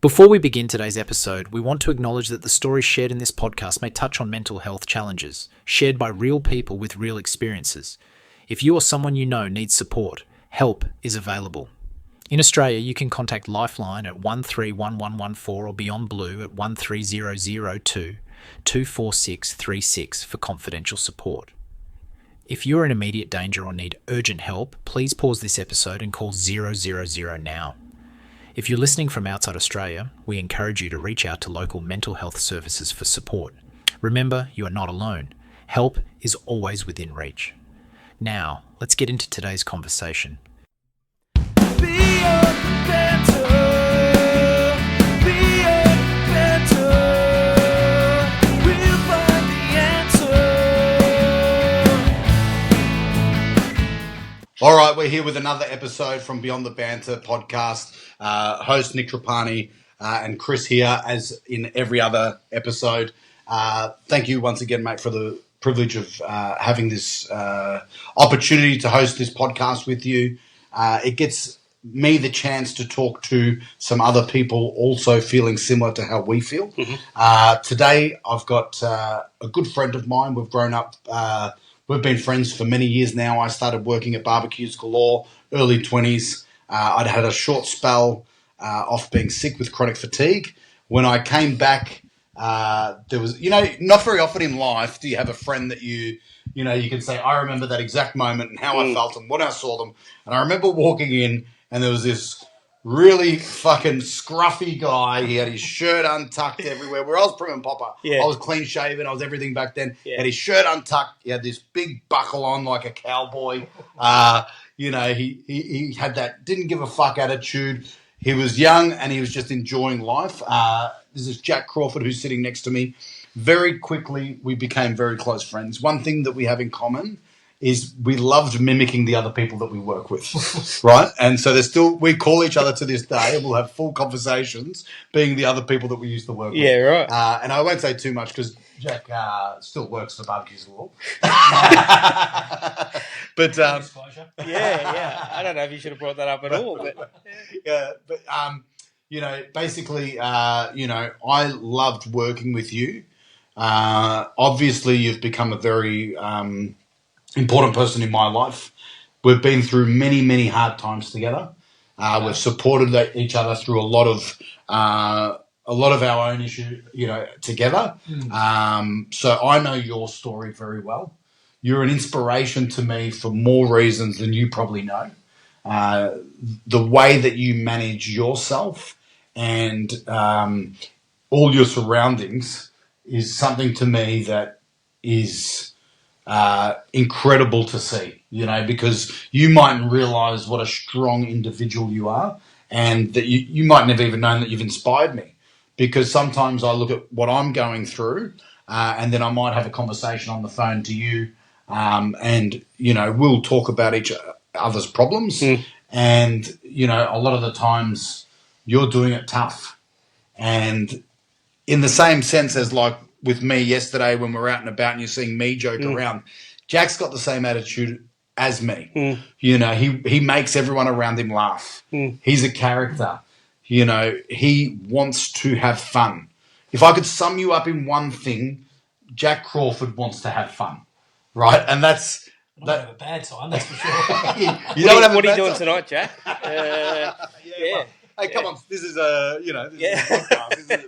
Before we begin today's episode, we want to acknowledge that the stories shared in this podcast may touch on mental health challenges, shared by real people with real experiences. If you or someone you know needs support, help is available. In Australia, you can contact Lifeline at 131114 or Beyond Blue at 13002 246 36 for confidential support. If you're in immediate danger or need urgent help, please pause this episode and call 000 now. If you're listening from outside Australia, we encourage you to reach out to local mental health services for support. Remember, you are not alone. Help is always within reach. Now, let's get into today's conversation. Beyond the Banta, Beyond the Banta, we'll find the answer. All right, we're here with another episode from Beyond the Banta podcast. Host Nick Trapani and Chris here, as in every other episode. Thank you once again, mate, for the privilege of having this opportunity to host this podcast with you. It gets me the chance to talk to some other people also feeling similar to how we feel. Today, I've got a good friend of mine. We've grown up, we've been friends for many years now. I started working at Barbecues Galore, early 20s. I'd had a short spell off being sick with chronic fatigue. When I came back, there was, not very often in life do you have a friend that you can say, I remember that exact moment and how I felt and when I saw them. And I remember walking in and there was this really fucking scruffy guy. He had his shirt untucked everywhere. Where I was prim and proper. Yeah. I was clean shaven. I was everything back then. Yeah. He had his shirt untucked. He had this big buckle on like a cowboy. He had that didn't give a fuck attitude. He was young and he was just enjoying life. This is Jack Crawford, who's sitting next to me. Very quickly, we became very close friends. One thing that we have in common is we loved mimicking the other people that we work with, right? And so we call each other to this day, and we'll have full conversations being the other people that we used to work with. Yeah, right. And I won't say too much because Jack still works for Barbecues Galore. But yeah. I don't know if you should have brought that up at all, but basically, I loved working with you. Obviously, you've become a very important person in my life. We've been through many, many hard times together. We've supported each other through a lot of our own issues, together. So I know your story very well. You're an inspiration to me for more reasons than you probably know. The way that you manage yourself and all your surroundings is something to me that is incredible to see, because you mightn't realise what a strong individual you are and that you mightn't have even known that you've inspired me, because sometimes I look at what I'm going through and then I might have a conversation on the phone to you and we'll talk about each other's problems and, a lot of the times you're doing it tough. And in the same sense as like with me yesterday when we're out and about and you're seeing me joke around, Jack's got the same attitude as me. He makes everyone around him laugh. He's a character. He wants to have fun. If I could sum you up in one thing, Jack Crawford wants to have fun, right? And that's... I don't have a bad time, that's for sure. What are you doing tonight, Jack? Yeah. Hey, come on! This is a podcast. This is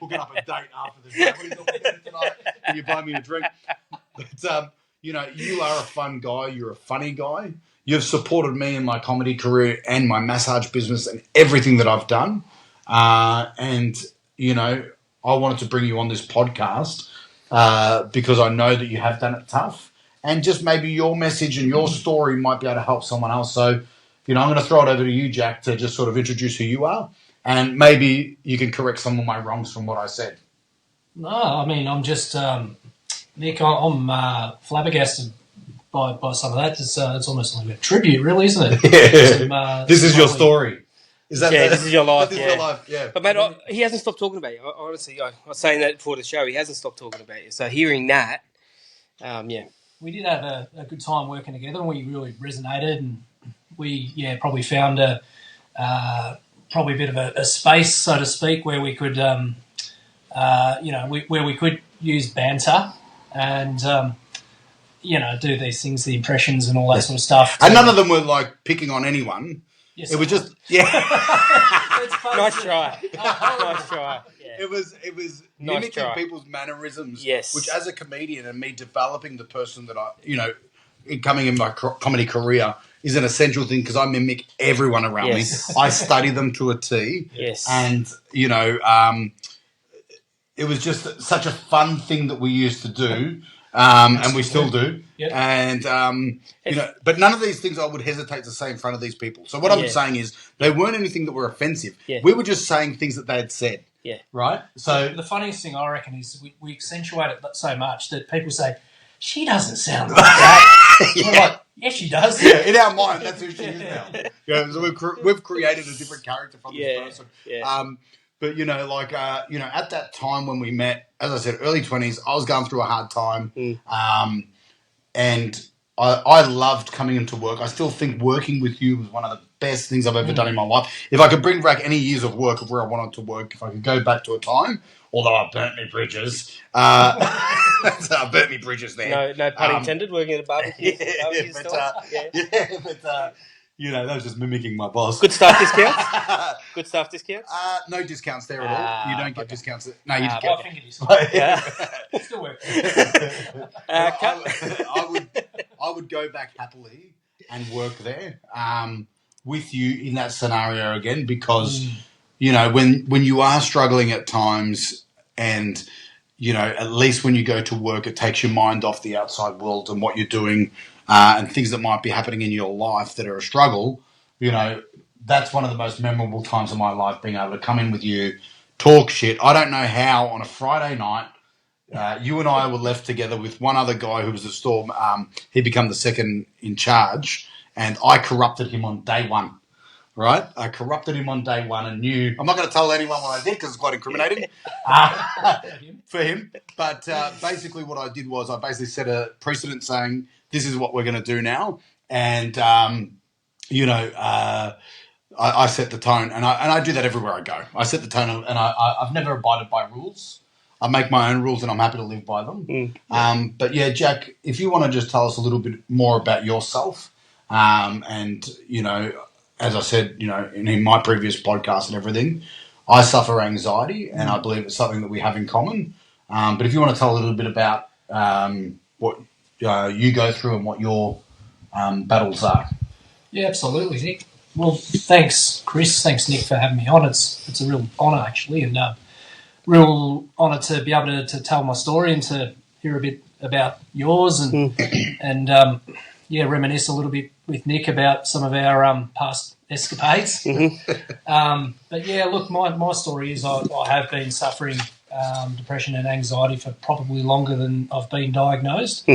hooking up a date after the show. What are you doing tonight? Can you buy me a drink? But you are a fun guy. You're a funny guy. You've supported me in my comedy career and my massage business and everything that I've done. And I wanted to bring you on this podcast because I know that you have done it tough, and just maybe your message and your story might be able to help someone else. So. I'm going to throw it over to you, Jack, to just sort of introduce who you are, and maybe you can correct some of my wrongs from what I said. No, I mean, I'm just, Nick, I'm flabbergasted by some of that. It's almost like a tribute, really, isn't it? Yeah. This is your story. This is your life. This is your life, yeah. But, mate, he hasn't stopped talking about you. Honestly, I was saying that before the show. He hasn't stopped talking about you. So hearing that, We did have a good time working together, and we really resonated, and we probably found a probably a bit of a space, so to speak, where we could, where we could use banter and, do these things, the impressions and all that sort of stuff. And none of them were like picking on anyone. Yes, It was just, yeah. Nice try. Nice try. Yeah. It was Nice mimicking try. people's mannerisms. Yes. Which, as a comedian and me developing the person that coming in my comedy career is an essential thing because I mimic everyone around Yes. me. I study them to a T. Yes. And, it was just such a fun thing that we used to do. And we still do. Yep. And, but none of these things I would hesitate to say in front of these people. So what I'm saying is they weren't anything that were offensive. Yeah. We were just saying things that they had said. Yeah. Right? So the funniest thing I reckon is we accentuate it so much that people say, she doesn't sound like that. We're like, yes, she does. yeah, in our mind, that's who she is now. Yeah, so we've created a different character from this person. Yeah. But, at that time when we met, as I said, early 20s, I was going through a hard time. And I loved coming into work. I still think working with you was one of the best things I've ever done in my life. If I could bring back any years of work of where I wanted to work, if I could go back to a time, although I burnt me bridges. So I burnt me bridges there. No pun intended, working at a barbecue. That was just mimicking my boss. Good staff discounts? Good staff discounts? No discounts there at all. You don't get discounts. No, you just I get think it is. Still works. I would go back happily and work there with you in that scenario again because, when you are struggling at times and, at least when you go to work, it takes your mind off the outside world and what you're doing and things that might be happening in your life that are a struggle, that's one of the most memorable times of my life, being able to come in with you, talk shit. I don't know how on a Friday night, you and I were left together with one other guy who was a store. He became the second in charge, and I corrupted him on day one. Right? I corrupted him on day one and knew... I'm not going to tell anyone what I did because it's quite incriminating for him. But basically what I did was I basically set a precedent saying, this is what we're going to do now. And, I set the tone. And I do that everywhere I go. I set the tone, and I've never abided by rules. I make my own rules and I'm happy to live by them. But, yeah, Jack, if you want to just tell us a little bit more about yourself as I said, in my previous podcast and everything, I suffer anxiety, and I believe it's something that we have in common. But if you want to tell a little bit about what you go through and what your battles are. Yeah, absolutely, Nick. Well, thanks, Chris. Thanks, Nick, for having me on. It's a real honour, actually, and real honour to be able to tell my story and to hear a bit about yours and reminisce a little bit with Nick about some of our past escapades. But yeah, look, my story is I have been suffering depression and anxiety for probably longer than I've been diagnosed.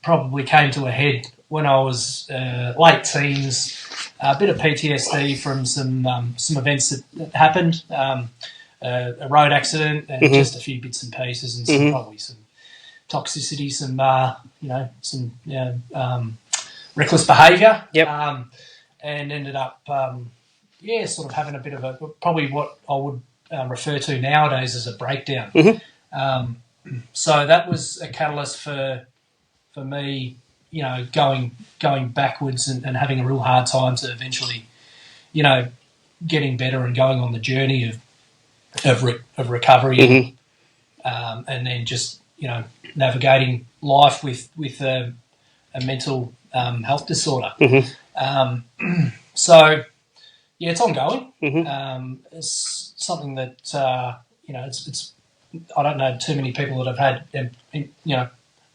Probably came to a head when I was late teens, a bit of PTSD from some events that happened, a road accident and just a few bits and pieces and probably some toxicity, some reckless behaviour. Yep. And ended up, sort of having a bit of probably what I would refer to nowadays as a breakdown. So that was a catalyst for me, going backwards and having a real hard time to eventually, getting better and going on the journey of recovery, and then just navigating life with a mental health disorder. So yeah, it's ongoing. It's something that it's I don't know too many people that have had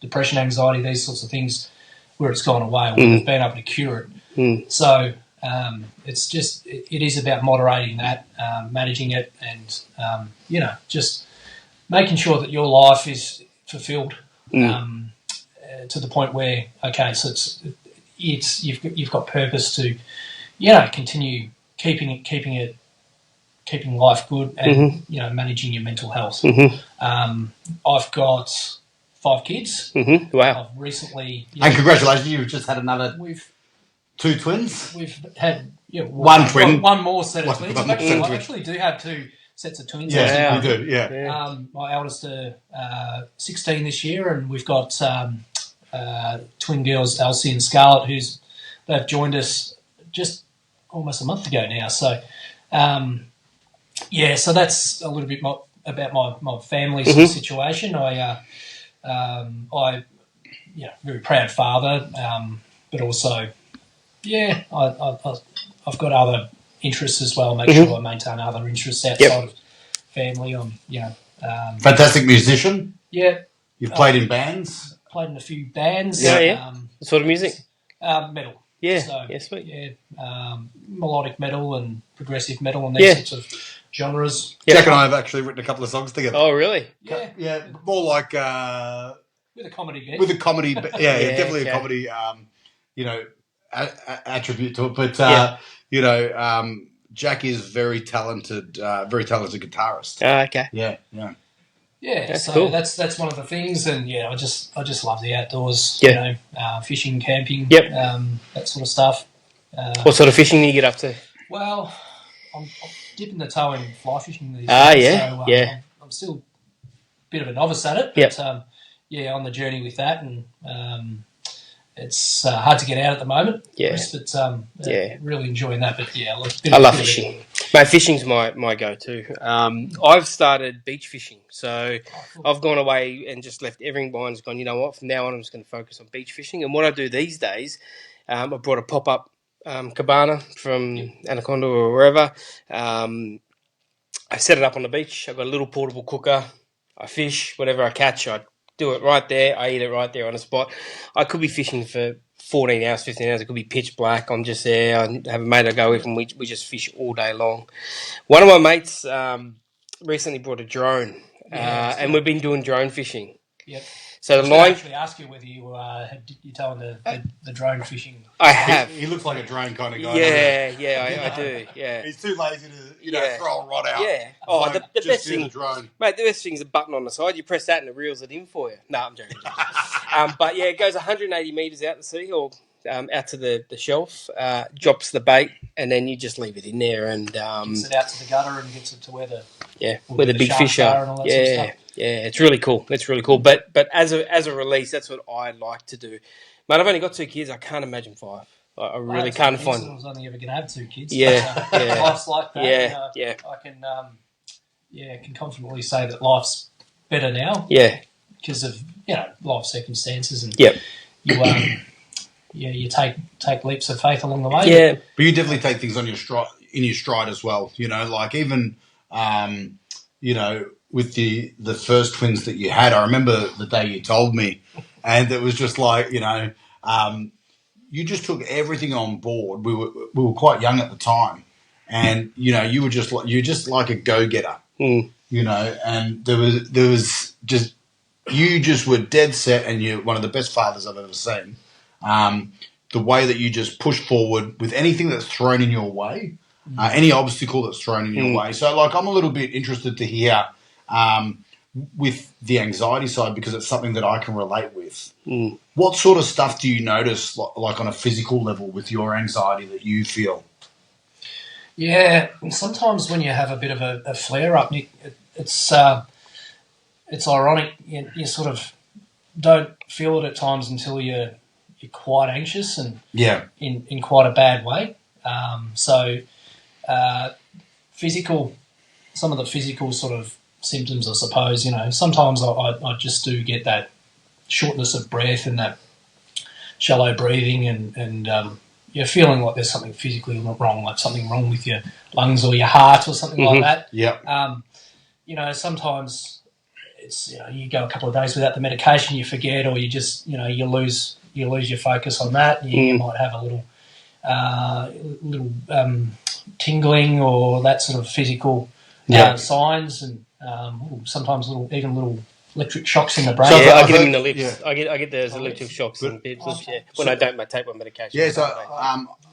depression, anxiety, these sorts of things where it's gone away or have been able to cure it. So it is about moderating that, managing it, and just making sure that your life is fulfilled to the point where so it's you've got purpose to continue keeping life good and managing your mental health. I've got 5 kids. Wow! I've recently and congratulations, you've just had another 2 twins. We've had Yeah, One twin. One more set of twins. One I twin. actually do have 2 sets of twins. Yeah, Actually. we do. Yeah. My eldest are 16 this year, and we've got twin girls, Elsie and Scarlett, they've joined us just almost a month ago now. So, so that's a little bit about my family sort of situation. Very proud father, but also, I've got other interests as well. Make sure I maintain other interests outside of family. Fantastic musician. Yeah. You've played in bands. Played in a few bands. What sort of music? Metal. Yeah. So, sweet. Yeah. Melodic metal and progressive metal and these sorts of genres. Jack and I have actually written a couple of songs together. Oh, really? Yeah. Yeah, more like With a comedy bit. with a comedy. Definitely a comedy. Attribute to it, but Jack is very talented guitarist. Okay. Yeah. Yeah, That's so cool. that's one of the things, and I just love the outdoors. Yeah. Fishing, camping, Yep. that sort of stuff. What sort of fishing do you get up to? Well, I'm dipping the toe in fly fishing these Ah, days. yeah, So, yeah. I'm still a bit of a novice at it, but on the journey with that, and it's hard to get out at the moment. Yeah. But really enjoying that. But I love fishing. Mate, fishing's my go-to. I've started beach fishing, so I've gone away and just left everything behind. Just gone, you know what? From now on, I'm just going to focus on beach fishing. And what I do these days, I brought a pop-up cabana from Anaconda or wherever. I set it up on the beach. I've got a little portable cooker. I fish whatever I catch. I do it right there. I eat it right there on the spot. I could be fishing for 14 hours, 15 hours. It could be pitch black. I'm just there. I have a mate I go with, and we just fish all day long. One of my mates recently brought a drone, and we've been doing drone fishing. Yep. So I the was line. actually ask you whether you telling the drone fishing. I have. He looks like a drone kind of guy. Yeah, I do. Yeah. He's too lazy to throw a rod out. Yeah. Oh, the best thing, the drone. mate. The best thing's a button on the side. You press that and it reels it in for you. No, I'm joking. But yeah, it goes 180 meters out to sea or out to the shelf. Drops the bait, and then you just leave it in there and Gets it out to the gutter and gets it to where the big fish are. And all that sort of stuff. Yeah, it's really cool. But as a release, that's what I like to do. Mate, I've only got 2 kids. I can't imagine 5. I really can't find. I was only ever going to have 2 kids. Yeah, yeah. Life's like that. Yeah. I can confidently say that life's better now. Yeah. Because of life circumstances and Yep. you take leaps of faith along the way. Yeah. But you definitely take things on your stride as well. Like even with the first twins that you had, I remember the day you told me, and it was just like you just took everything on board. We were quite young at the time, and you were just like a go getter. And there was just you just were dead set, and you're one of the best fathers I've ever seen. The way that you just push forward with anything that's thrown in your way, any obstacle that's thrown in your way. So, like, I'm a little bit interested to hear with the anxiety side, because it's something that I can relate with. What sort of stuff do you notice, like on a physical level, with your anxiety that you feel? Yeah, and sometimes when you have a bit of a flare up, Nick, it's ironic. You sort of don't feel it at times until you're quite anxious and in quite a bad way. Some of the physical sort of symptoms, I suppose. Sometimes I just do get that shortness of breath and that shallow breathing, and you're feeling like there's something physically wrong, like something wrong with your lungs or your heart or something like that. Yeah. Sometimes it's you go a couple of days without the medication, you forget, or you just you lose your focus on that. You might have a little tingling or that sort of physical signs, and sometimes little electric shocks in the brain. Yeah, I get them in the lips. Yeah. I get those electric shocks in the lips. When I don't take my medication. Yeah, so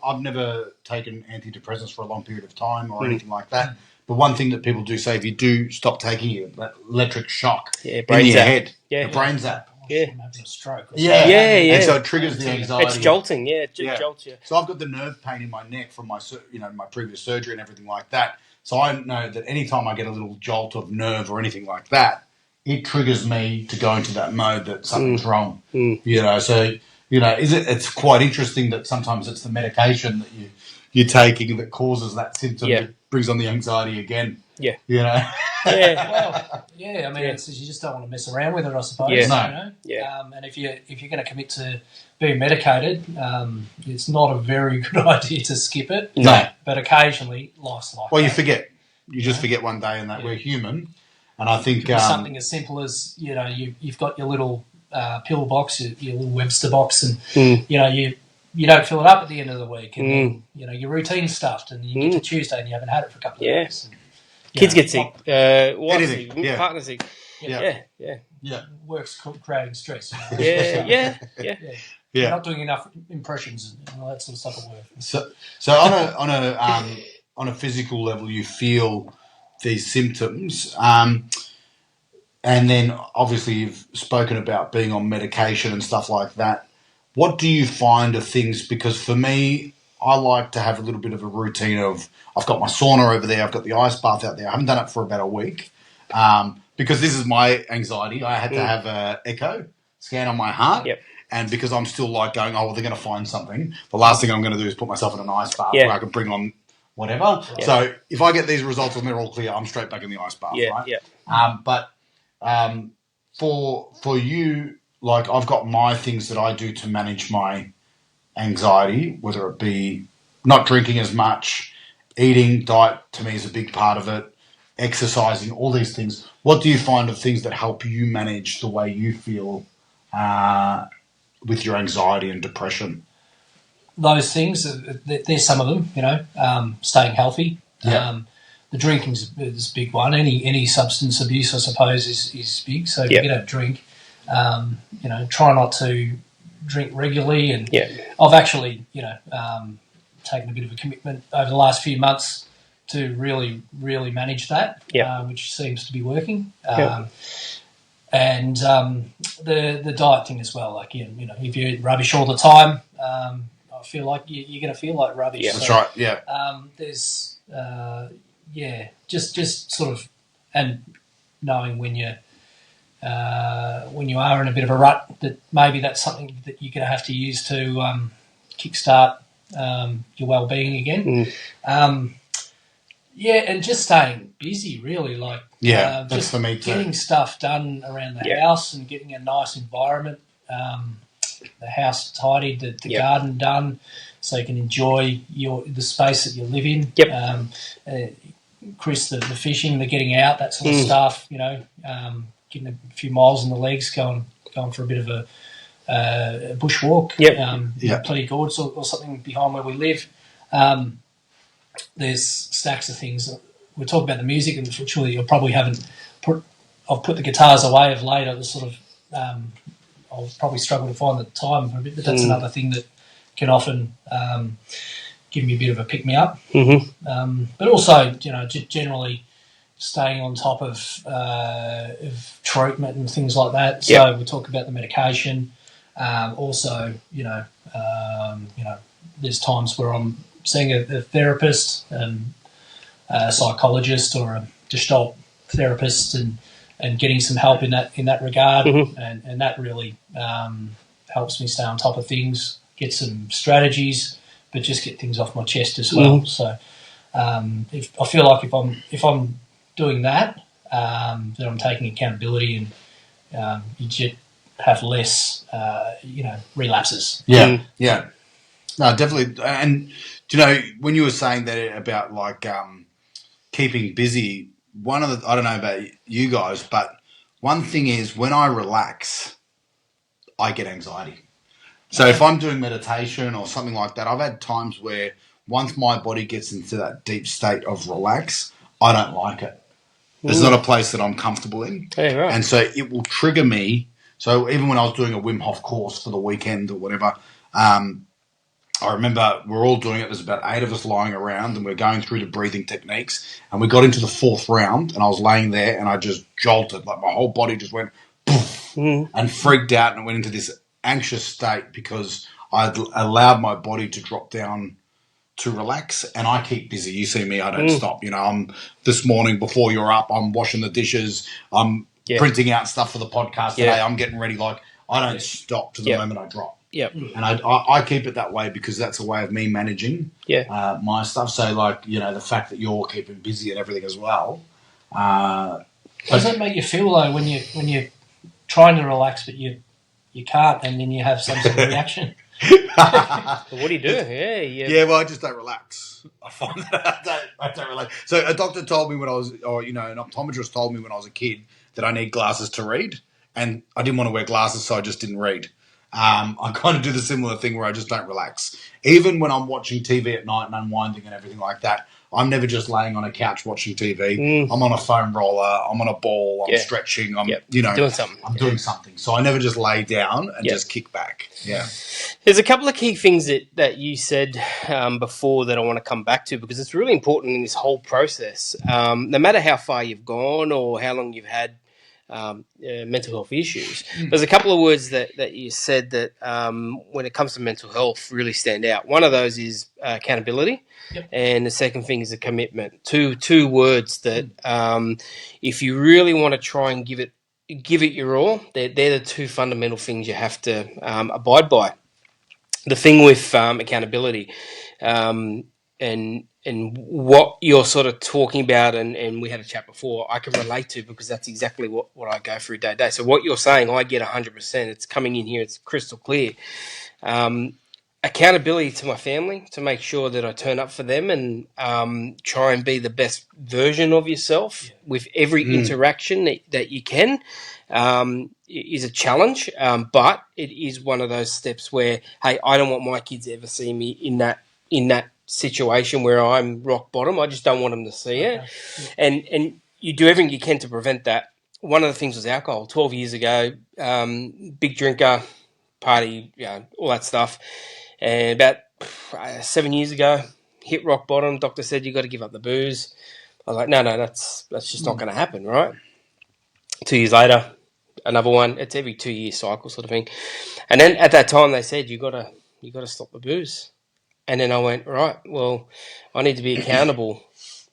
I've never taken antidepressants for a long period of time or anything like that. But one thing that people do say, if you do stop taking it, that electric shock in your head, the brain zap. Yeah. I'm having a stroke. Or Yeah. something. Yeah. And so it triggers the anxiety. It's jolting. Yeah, it Yeah. jolts you. So I've got the nerve pain in my neck from my previous surgery and everything like that. So I know that anytime I get a little jolt of nerve or anything like that, it triggers me to go into that mode that something's wrong. So it's quite interesting that sometimes it's the medication that you're taking that causes that symptom that brings on the anxiety again. Yeah. Yeah. Well, I mean, It's, you just don't want to mess around with it, I suppose. Yeah. And if you're going to commit to being medicated, it's not a very good idea to skip it. No. But occasionally, life's like Well, that. you forget. You just forget one day and that we're human. And I think something as simple as you've got your little pill box, your little Webster box, and you don't fill it up at the end of the week, and then, your routine's stuffed, and you get to Tuesday and you haven't had it for a couple of days. And, kids get sick, wife sick, Yeah. partner sick. Yeah. Work's creating stress. Yeah. You're not doing enough impressions and all that sort of stuff at work. So on a physical level, you feel these symptoms, and then obviously you've spoken about being on medication and stuff like that. What do you find of things? Because for me, I like to have a little bit of a routine of, I've got my sauna over there, I've got the ice bath out there. I haven't done it for about a week because this is my anxiety. I had to have an echo scan on my heart. Yep. And because I'm still like going, they're going to find something. The last thing I'm going to do is put myself in an ice bath where I can bring on whatever. Yeah. So if I get these results and they're all clear, I'm straight back in the ice bath, right? Yeah. But for you, like I've got my things that I do to manage my anxiety, whether it be not drinking as much, eating, diet to me is a big part of it, exercising, all these things. What do you find of things that help you manage the way you feel with your anxiety and depression? Those things, there's some of them, staying healthy. Yeah. The drinking is a big one. Any substance abuse, I suppose, is big. So if you're going to drink, try not to drink regularly. And I've actually, taken a bit of a commitment over the last few months to really, really manage that, which seems to be working. And the diet thing as well. Like, if you eat rubbish all the time, I feel like you're going to feel like rubbish. Yeah, that's right. Yeah. There's, just sort of, and knowing when you are in a bit of a rut, that maybe that's something that you're going to have to use to kickstart your well-being again. And just staying busy, really. Like, that's just for me too. Getting stuff done around the house and getting a nice environment, the house tidied, the garden done, so you can enjoy the space that you live in. Chris, the fishing, the getting out, that sort of stuff. Getting a few miles in the legs, going for a bit of a bushwalk. Plenty gorge or something behind where we live. There's stacks of things. We'll talk about the music, and unfortunately, you probably haven't put. I've put the guitars away of late. I was sort of. I'll probably struggle to find the time for a bit, but that's another thing that can often give me a bit of a pick me up. But also, generally staying on top of treatment and things like that. So we talk about the medication. Also, there's times where I'm seeing a therapist, a psychologist, or a Gestalt therapist, and getting some help in that regard, and that really helps me stay on top of things, get some strategies, but just get things off my chest as well. So if I feel like if I'm doing that, then I'm taking accountability, and you just have less relapses. Yeah. No, definitely. And when you were saying that about like keeping busy, I don't know about you guys, but one thing is when I relax, I get anxiety. So if I'm doing meditation or something like that, I've had times where once my body gets into that deep state of relax, I don't like it. It's not a place that I'm comfortable in. Yeah, right. And so it will trigger me. So even when I was doing a Wim Hof course for the weekend or whatever, I remember we're all doing it. There's about 8 of us lying around and we're going through the breathing techniques, and we got into the 4th round and I was laying there and I just jolted. Like my whole body just went poof. and freaked out and went into this anxious state because I'd allowed my body to drop down to relax, and I keep busy. You see me, I don't stop. You know, I'm this morning before you're up, I'm washing the dishes, I'm printing out stuff for the podcast today, I'm getting ready. Like, I don't stop to the moment I drop. Yep. And I keep it that way because that's a way of me managing my stuff. So, like, you know, the fact that you're keeping busy and everything as well. Does that make you feel though when you're trying to relax but you can't, and then you have some sort of reaction? What do you do? Yeah, well, I just don't relax. I find that I don't relax. So a doctor told me when I was, or you know, an optometrist told me when I was a kid that I need glasses to read, and I didn't want to wear glasses, so I just didn't read. I kind of do the similar thing where I just don't relax. Even when I'm watching TV at night and unwinding and everything like that, I'm never just laying on a couch watching TV. I'm on a foam roller. I'm on a ball. I'm stretching. I'm doing something. I'm doing something. So I never just lay down and just kick back. Yeah. There's a couple of key things that you said before that I want to come back to, because it's really important in this whole process. No matter how far you've gone or how long you've had mental health issues, there's a couple of words that you said that when it comes to mental health really stand out. One of those is accountability, and the second thing is a commitment. Two words that if you really want to try and give it your all, they're the two fundamental things you have to abide by. The thing with accountability and what you're sort of talking about, and we had a chat before, I can relate to, because that's exactly what I go through day to day. So what you're saying, I get 100%. It's coming in here. It's crystal clear. Accountability to my family, to make sure that I turn up for them and try and be the best version of yourself with every interaction that you can, is a challenge. But it is one of those steps where, hey, I don't want my kids to ever see me in that situation where I'm rock bottom. I just don't want them to see it. And you do everything you can to prevent that. One of the things was alcohol. 12 years ago, big drinker, party, all that stuff. And about 7 years ago, hit rock bottom. Doctor said, you got to give up the booze. I was like, no, that's just not going to happen, right? 2 years later, another one. It's every 2 year cycle sort of thing. And then at that time, they said, you got to stop the booze. And then I went, right, well, I need to be accountable.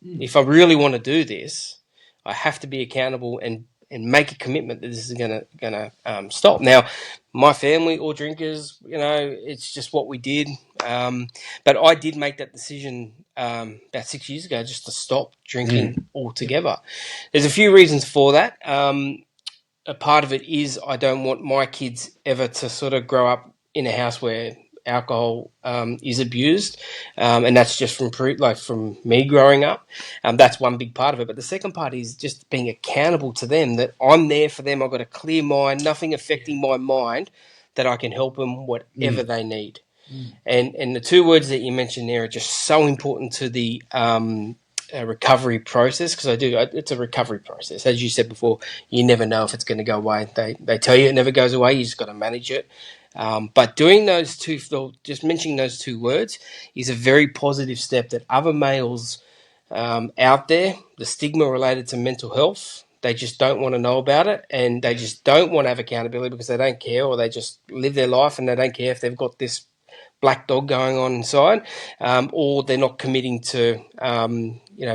If I really want to do this, I have to be accountable and make a commitment that this is gonna stop. Now, my family, all drinkers, it's just what we did. But I did make that decision about 6 years ago, just to stop drinking altogether. There's a few reasons for that. A part of it is I don't want my kids ever to sort of grow up in a house where alcohol is abused, and that's just from me growing up. That's one big part of it. But the second part is just being accountable to them, that I'm there for them. I've got a clear mind, nothing affecting my mind, that I can help them whatever they need. And the two words that you mentioned there are just so important to the recovery process, because it's a recovery process. As you said before, you never know if it's going to go away. They tell you it never goes away. You just got to manage it. But doing those two, just mentioning those two words, is a very positive step that other males out there, the stigma related to mental health, they just don't want to know about it, and they just don't want to have accountability because they don't care, or they just live their life and they don't care if they've got this black dog going on inside, or they're not committing to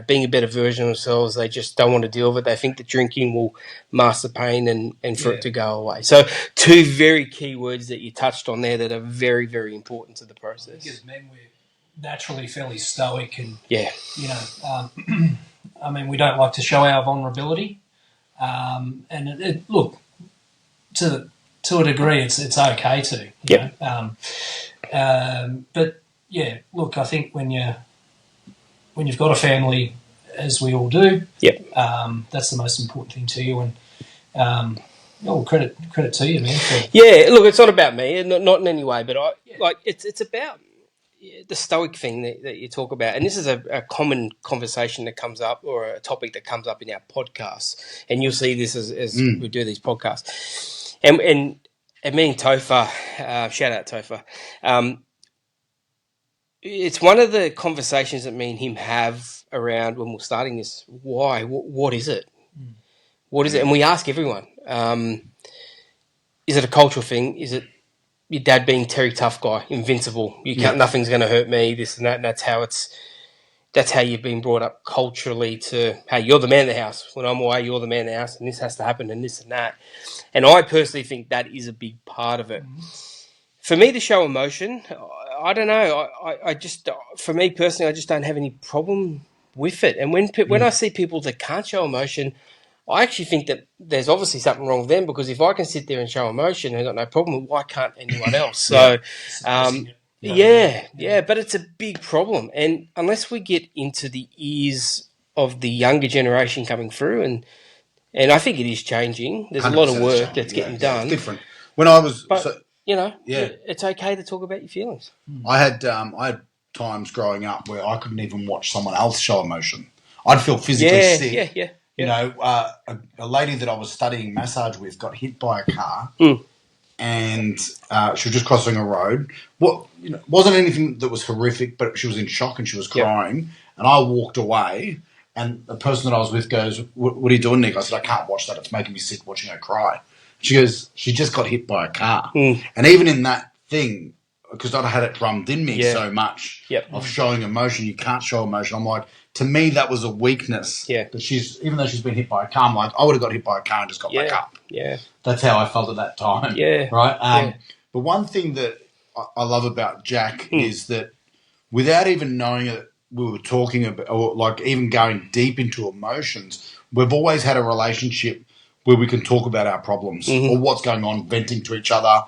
being a better version of themselves. They just don't want to deal with it. They think that drinking will mask the pain and for it to go away. So two very key words that you touched on there that are very, very important to the process. Because men, we're naturally fairly stoic, and I mean, we don't like to show our vulnerability. And look, to a degree, it's okay to. You know? But yeah, look, I think when you've got a family, as we all do, that's the most important thing to you. And credit to you, man. Look, it's not about me, not in any way, but it's about the stoic thing that you talk about. And this is a common conversation that comes up, or a topic that comes up in our podcasts. And you'll see this as we do these podcasts. And me and Topher, shout out Topher, it's one of the conversations that me and him have around when we're starting this. Why? What is it? What is it? And we ask everyone. is it a cultural thing? Is it your dad being Terry Tough Guy, invincible? You can't, nothing's going to hurt me. This and that. And that's how you've been brought up culturally. To hey, you're the man of the house. When I'm away, you're the man of the house, and this has to happen, and this and that. And I personally think that is a big part of it. For me to show emotion, I don't know. I just, for me personally, I just don't have any problem with it. And when I see people that can't show emotion, I actually think that there's obviously something wrong with them, because if I can sit there and show emotion and I've got no problem, why can't anyone else? So, but it's a big problem. And unless we get into the ears of the younger generation coming through, and I think it is changing. There's a lot of work that's getting done. It's different. When I was... it's okay to talk about your feelings. I had times growing up where I couldn't even watch someone else show emotion. I'd feel physically sick. You know, a lady that I was studying massage with got hit by a car, and she was just crossing a road. Wasn't anything that was horrific, but she was in shock and she was crying. And I walked away, and the person that I was with goes, "What are you doing, Nick?" I said, "I can't watch that. It's making me sick watching her cry." She goes, "She just got hit by a car." And even in that thing, because I'd had it drummed in me so much of showing emotion, you can't show emotion. I'm like, to me, that was a weakness. That even though she's been hit by a car, I'm like, I would have got hit by a car and just got back up. That's how I felt at that time. Right. But one thing that I love about Jack is that without even knowing that we were talking about, or like even going deep into emotions, we've always had a relationship where we can talk about our problems or what's going on, venting to each other,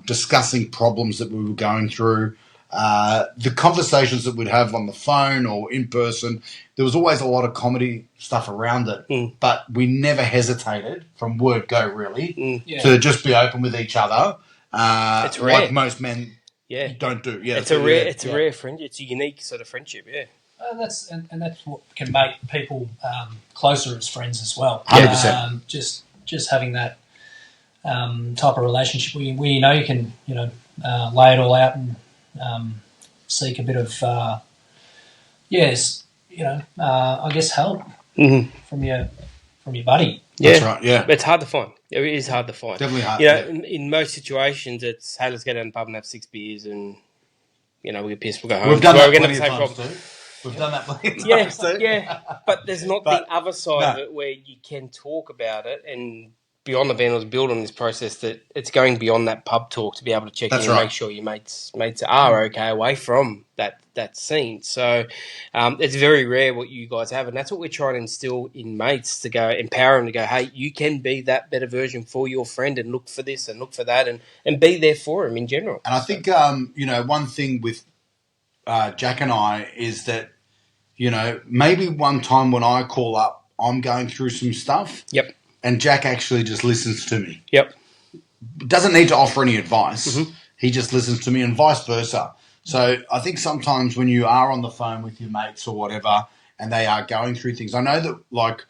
discussing problems that we were going through. The conversations that we'd have on the phone or in person, there was always a lot of comedy stuff around it, but we never hesitated from word go really to just be open with each other. It's rare. Like most men don't do. It's a rare friendship. It's a unique sort of friendship. That's what can make people closer as friends as well. 100%. Just having that type of relationship where you know you can lay it all out and seek a bit of I guess help from your buddy. That's right. Yeah, it's hard to find. It is hard to find. Definitely hard. In most situations, it's hey, let's go down the pub and have 6 beers, and we get pissed. We'll go home. We've done that plenty of times too. We've done that plenty of times too. But there's not the other side of it where you can talk about it. And Beyond the Banta was built on this process that it's going beyond that pub talk to be able to check in and make sure your mates are okay away from that scene. So it's very rare what you guys have, and that's what we're trying to instill in mates, to go empower them to go, hey, you can be that better version for your friend, and look for this and look for that, and be there for him in general. And I think one thing with Jack and I is that maybe one time when I call up, I'm going through some stuff. Yep. And Jack actually just listens to me. Yep. Doesn't need to offer any advice. He just listens to me, and vice versa. So I think sometimes when you are on the phone with your mates or whatever, and they are going through things, I know that like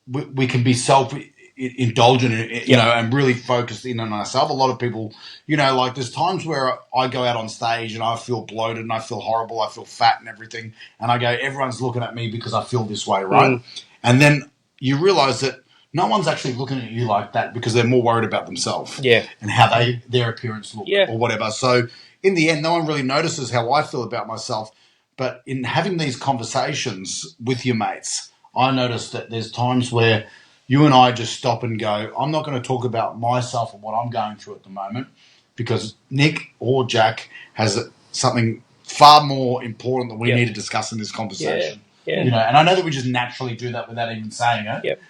we can be self-indulgent, and really focused in on ourselves. A lot of people, like there's times where I go out on stage and I feel bloated and I feel horrible, I feel fat and everything, and I go, everyone's looking at me because I feel this way, right? And then you realise that no one's actually looking at you like that because they're more worried about themselves and how their appearance look or whatever. So in the end, no one really notices how I feel about myself. But in having these conversations with your mates, I noticed that there's times where you and I just stop and go, I'm not going to talk about myself and what I'm going through at the moment, because Nick or Jack has something far more important that we need to discuss in this conversation. And I know that we just naturally do that without even saying it.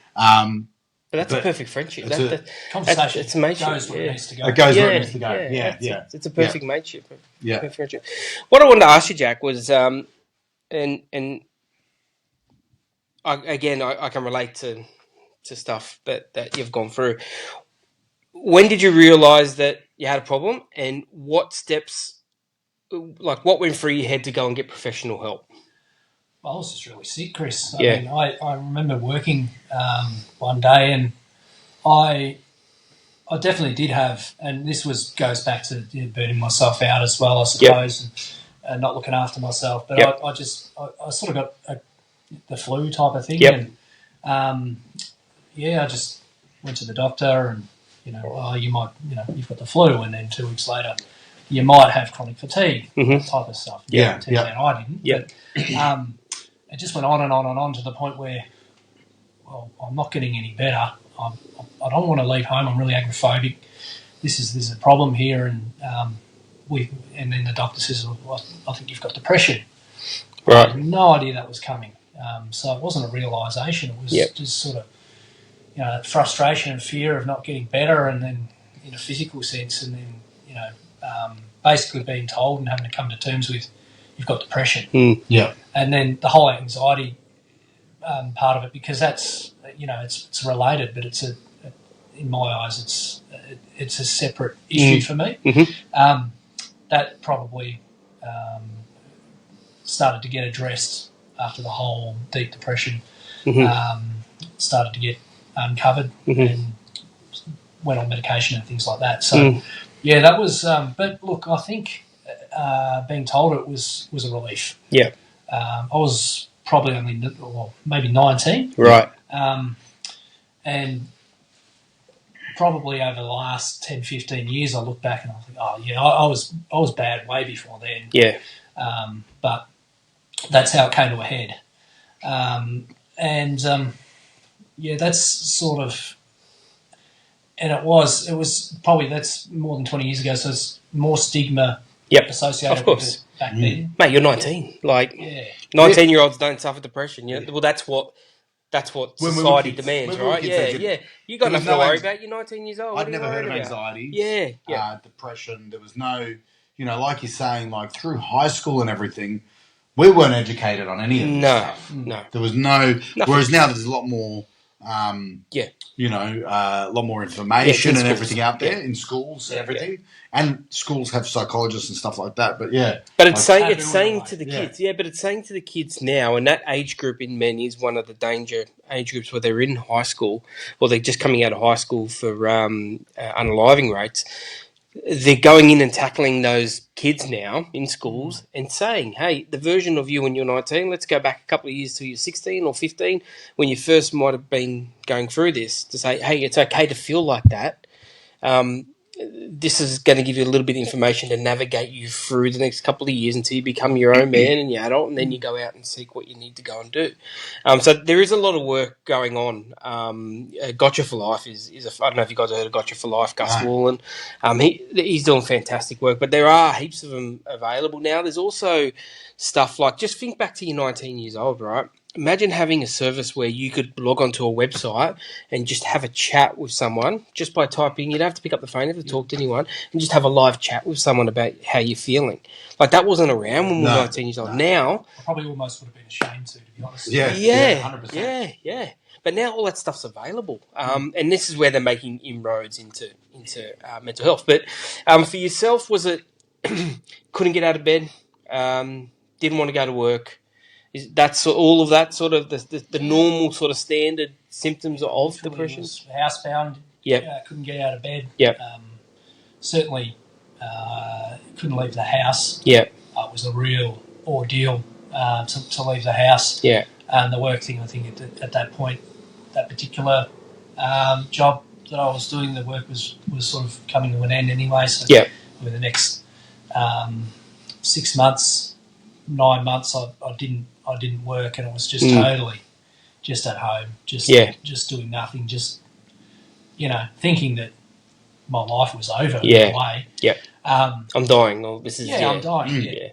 But that's a perfect friendship. Conversation. It's mateship. Goes where it needs to go. It goes where it needs to go. It's a perfect mateship. Yeah. Perfect friendship. What I wanted to ask you, Jack, was, I can relate to stuff that you've gone through. When did you realise that you had a problem, and what steps, like what went through your head to go and get professional help? I was just really sick, Chris. I mean, I remember working one day, and I definitely did have, and this goes back to burning myself out as well, I suppose, and not looking after myself. But I sort of got the flu type of thing, and I just went to the doctor, and you might, you've got the flu, and then 2 weeks later, you might have chronic fatigue, that type of stuff. Yeah, Turns out I didn't. Yeah. But it just went on and on and on to the point where, well, I'm not getting any better. I don't want to leave home. I'm really agoraphobic. There's a problem here, and and then the doctor says, well, I think you've got depression. Right. I had no idea that was coming. So it wasn't a realisation. It was just sort of, frustration and fear of not getting better, and then in a physical sense, and then, basically being told and having to come to terms with you've got depression. Yeah. And then the whole anxiety part of it, because that's, it's related, but in my eyes, it's a separate issue for me. That probably started to get addressed after the whole deep depression started to get uncovered and went on medication and things like that. So, yeah, that was. But look, I think being told it was a relief. Yeah. I was probably only, maybe 19. Right. And probably over the last 10, 15 years, I look back and I think, oh yeah, I was bad way before then. Yeah. But that's how it came to a head. That's sort of, and it was probably, that's more than 20 years ago, so it's more stigma associated of course. with it back then. Mate, you're 19. 19-year-olds don't suffer depression. Well, that's what When we were society kids. demands, When we were right? kids, Yeah. You got there was nothing to no worry about. You're 19 years old. I'd never heard of anxiety. Yeah. Depression. There was no, like you're saying, like through high school and everything, we weren't educated on any of this stuff. No. There was no. Nothing. Whereas now there's a lot more. A lot more information and everything out there in schools and everything. And schools have psychologists and stuff like that. But but it's saying to the kids, but it's saying to the kids now, and that age group in men is one of the danger age groups where they're in high school or they're just coming out of high school for unaliving rates. They're going in and tackling those kids now in schools and saying, hey, the version of you when you're 19, let's go back a couple of years to you're 16 or 15 when you first might have been going through this, to say, hey, it's okay to feel like that. This is going to give you a little bit of information to navigate you through the next couple of years until you become your own man and you're adult, and then you go out and seek what you need to go and do. So there is a lot of work going on. Gotcha for Life is I don't know if you guys have heard of Gotcha for Life, Gus Woolen. He's doing fantastic work, but there are heaps of them available now. There's also stuff like, just think back to your 19 years old, right? Imagine having a service where you could log onto a website and just have a chat with someone just by typing. You don't have to pick up the phone, you don't have to talk to anyone, and just have a live chat with someone about how you're feeling. Like, that wasn't around when we were 19 years old. Now, I probably almost would have been ashamed to be honest. Yeah, 100%. Yeah. But now all that stuff's available, and this is where they're making inroads into mental health. But for yourself, was it couldn't get out of bed, didn't want to go to work? That's all of that sort of the normal sort of standard symptoms of depression? Was housebound. Couldn't get out of bed. Certainly couldn't leave the house. It was a real ordeal to leave the house. And the work thing, I think at that point, that particular job that I was doing, the work was sort of coming to an end anyway. So over the next 6 months, 9 months, I didn't work, and it was just totally just at home, just doing nothing, just thinking that my life was over in a way. I'm dying. Or this is I'm dying.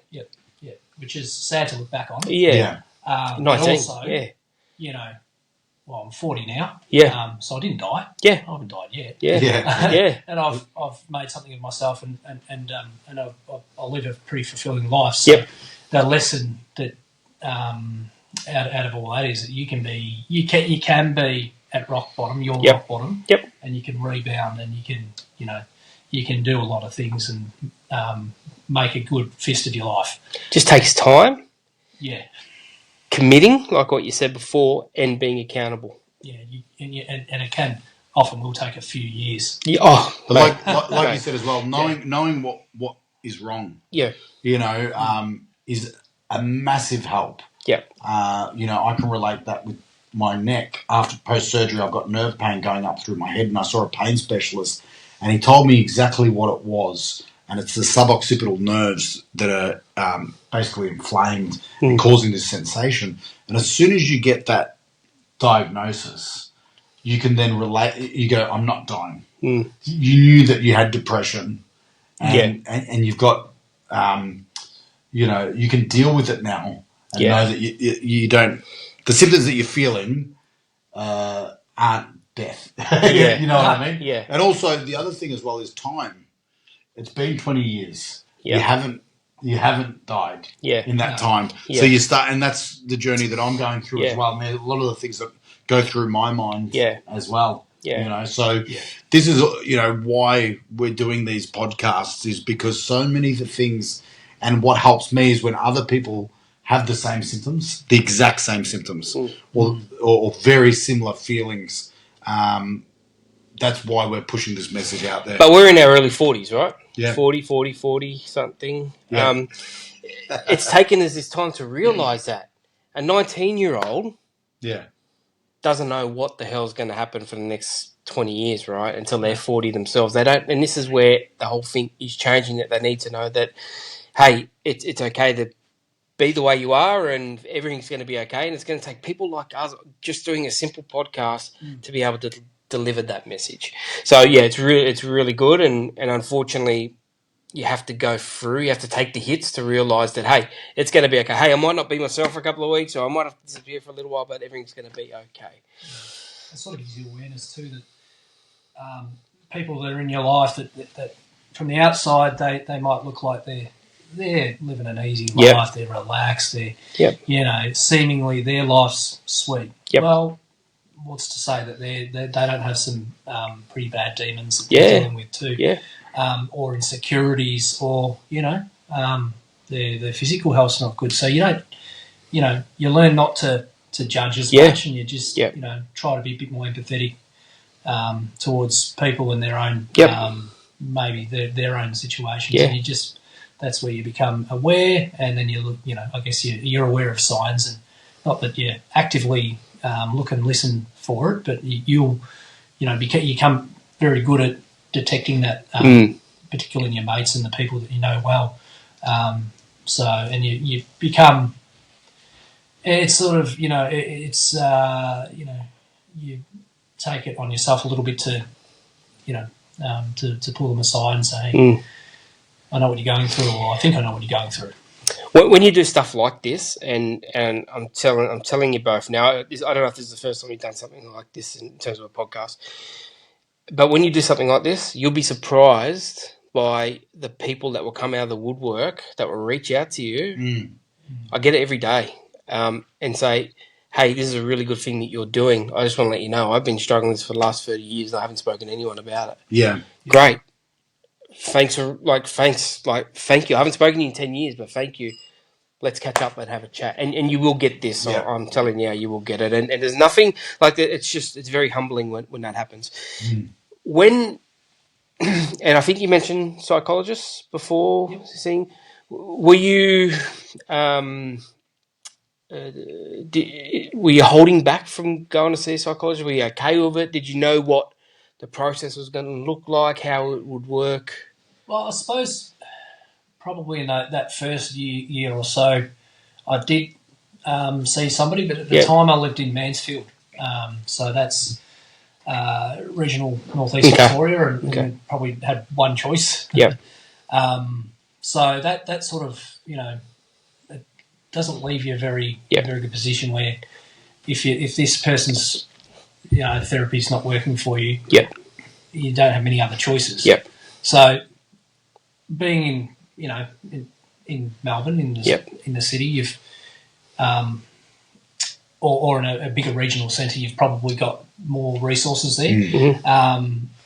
Which is sad to look back on. 19. But also, I'm 40 now. So I didn't die. I haven't died yet. And I've made something of myself, and I live a pretty fulfilling life. So the lesson that out of all that is that you can be at rock bottom, rock bottom, and you can rebound, and you can do a lot of things and make a good fist of your life. Just takes time. Committing, like what you said before, and being accountable. And it often will take a few years. But like you said as well, knowing what is wrong. Is a massive help. I can relate that with my neck after post-surgery. I've got nerve pain going up through my head, and I saw a pain specialist, and he told me exactly what it was. And it's the suboccipital nerves that are basically inflamed and causing this sensation. And as soon as you get that diagnosis, you can then relate. You go, I'm not dying. You knew that you had depression, and you've got, you can deal with it now and know that you don't. The symptoms that you're feeling aren't death. You know what I mean? Yeah. And also the other thing as well is time. It's been 20 years. Yeah. You haven't died in that time. Yeah. So you start, and that's the journey that I'm going through as well. I mean, a lot of the things that go through my mind as well. Yeah. So this is, why we're doing these podcasts, is because so many of the things, and what helps me is when other people have the same symptoms, the exact same symptoms, or very similar feelings. That's why we're pushing this message out there. But we're in our early 40s, right? Yeah. 40 something. Yeah. It's taken us this time to realise that. A 19-year-old doesn't know what the hell's going to happen for the next 20 years, right? Until they're 40 themselves. They don't, and this is where the whole thing is changing, that they need to know that, hey, it's okay to be the way you are and everything's going to be okay. And it's going to take people like us just doing a simple podcast to be able to deliver that message. So, it's really good. And unfortunately, you have to go through, you have to take the hits to realise that, hey, it's going to be okay. Hey, I might not be myself for a couple of weeks, or I might have to disappear for a little while, but everything's going to be okay. It sort of gives you awareness too that people that are in your life that from the outside they might look like they're living an easy life, they're relaxed, they're seemingly their life's sweet. Well, what's to say that they don't have some pretty bad demons that they're dealing with too, or insecurities, or their physical health's not good. So you learn not to judge as much, and you just try to be a bit more empathetic towards people and their own maybe their own situations, and that's where you become aware, and then you look, I guess you're aware of signs, and not that you actively look and listen for it, but you become very good at detecting that, particularly in your mates and the people that you know well. And you become, it's sort of, you take it on yourself a little bit to, to pull them aside and say, I know what you're going through, or I think I know what you're going through. When you do stuff like this, and I'm telling you both now, I don't know if this is the first time you've done something like this in terms of a podcast, but when you do something like this, you'll be surprised by the people that will come out of the woodwork, that will reach out to you. I get it every day, and say, hey, this is a really good thing that you're doing. I just want to let you know I've been struggling with this for the last 30 years and I haven't spoken to anyone about it. Yeah. Great. Thank you. I haven't spoken to you in 10 years, but thank you. Let's catch up and have a chat. And you will get this. Yeah. I'm telling you, you will get it. And there's nothing like that. It's very humbling when that happens. When, and I think you mentioned psychologists before, seeing, were you, were you holding back from going to see a psychologist? Were you okay with it? Did you know what the process was going to look like, how it would work? Well, I suppose probably in that first year or so, I did see somebody, but at the time I lived in Mansfield. So that's regional northeast Victoria, and probably had one choice. So that sort of, it doesn't leave you in a very good position where if this person's therapy's not working for you, you don't have many other choices. So being in Melbourne, in the city, you've or in a bigger regional centre, you've probably got more resources there.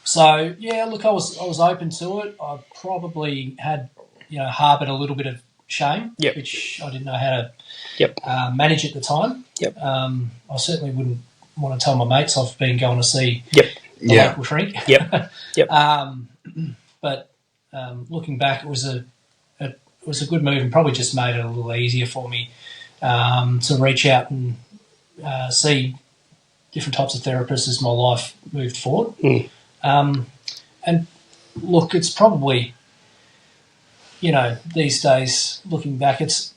So look, I was open to it. I probably had harboured a little bit of shame, which I didn't know how to manage at the time. I certainly wouldn't want to tell my mates I've been going to see the local shrink. But looking back, it was a good move, and probably just made it a little easier for me to reach out and see different types of therapists as my life moved forward. And look, it's probably, these days looking back, it's